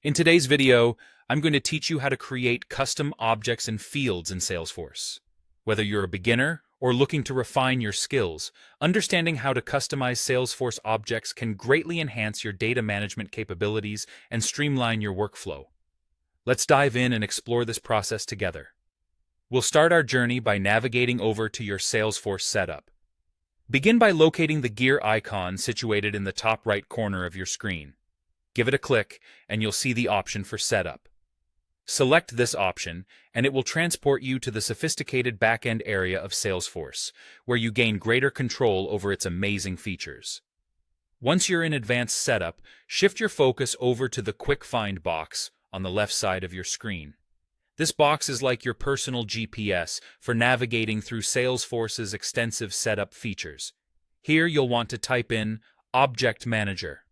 In today's video, I'm going to teach you how to create custom objects and fields in Salesforce. Whether you're a beginner or looking to refine your skills, understanding how to customize Salesforce objects can greatly enhance your data management capabilities and streamline your workflow. Let's dive in and explore this process together. We'll start our journey by navigating over to your Salesforce setup. Begin by locating the gear icon situated in the top right corner of your screen. Give it a click, and you'll see the option for Setup. Select this option, and it will transport you to the sophisticated back-end area of Salesforce, where you gain greater control over its amazing features. Once you're in Advanced Setup, shift your focus over to the Quick Find box on the left side of your screen. This box is like your personal GPS for navigating through Salesforce's extensive setup features. Here you'll want to type in Object Manager.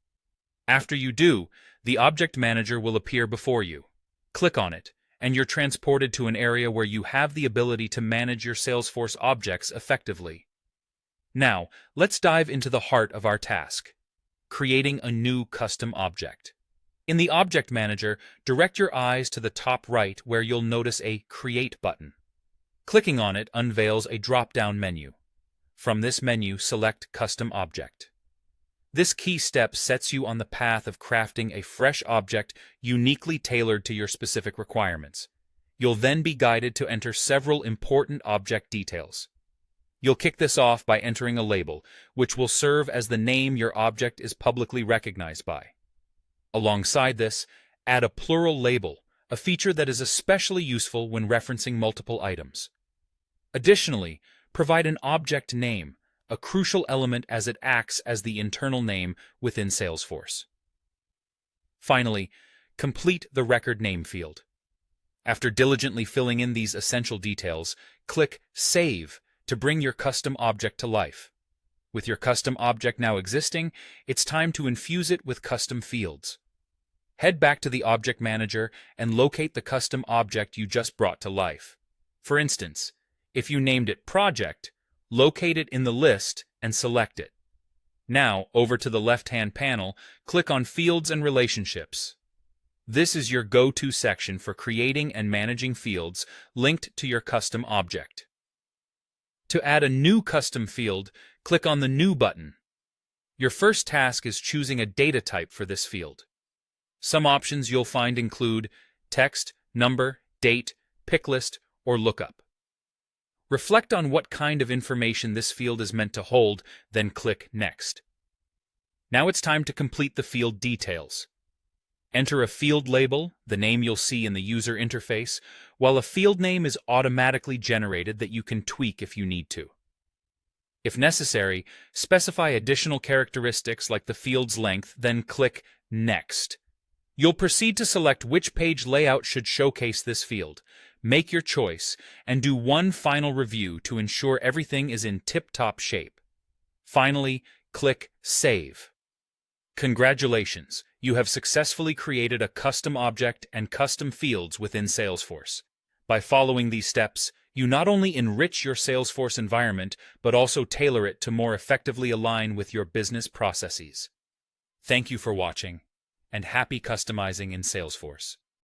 After you do, the Object Manager will appear before you. Click on it, and you're transported to an area where you have the ability to manage your Salesforce objects effectively. Now, let's dive into the heart of our task: creating a new custom object. In the Object Manager, direct your eyes to the top right where you'll notice a Create button. Clicking on it unveils a drop-down menu. From this menu, select Custom Object. This key step sets you on the path of crafting a fresh object uniquely tailored to your specific requirements. You'll then be guided to enter several important object details. You'll kick this off by entering a label, which will serve as the name your object is publicly recognized by. Alongside this, add a plural label, a feature that is especially useful when referencing multiple items. Additionally, provide an object name, a crucial element as it acts as the internal name within Salesforce. Finally, complete the record name field. After diligently filling in these essential details, click Save to bring your custom object to life. With your custom object now existing, it's time to infuse it with custom fields. Head back to the Object Manager and locate the custom object you just brought to life. For instance, if you named it Project, locate it in the list and select it. Now, over to the left-hand panel, click on Fields and Relationships. This is your go-to section for creating and managing fields linked to your custom object. To add a new custom field, click on the New button. Your first task is choosing a data type for this field. Some options you'll find include text, number, date, pick list, or lookup. Reflect on what kind of information this field is meant to hold, then click Next. Now it's time to complete the field details. Enter a field label, the name you'll see in the user interface, while a field name is automatically generated that you can tweak if you need to. If necessary, specify additional characteristics like the field's length, then click Next. You'll proceed to select which page layout should showcase this field. Make your choice, and do one final review to ensure everything is in tip-top shape. Finally, click Save. Congratulations, you have successfully created a custom object and custom fields within Salesforce. By following these steps, you not only enrich your Salesforce environment, but also tailor it to more effectively align with your business processes. Thank you for watching, and happy customizing in Salesforce.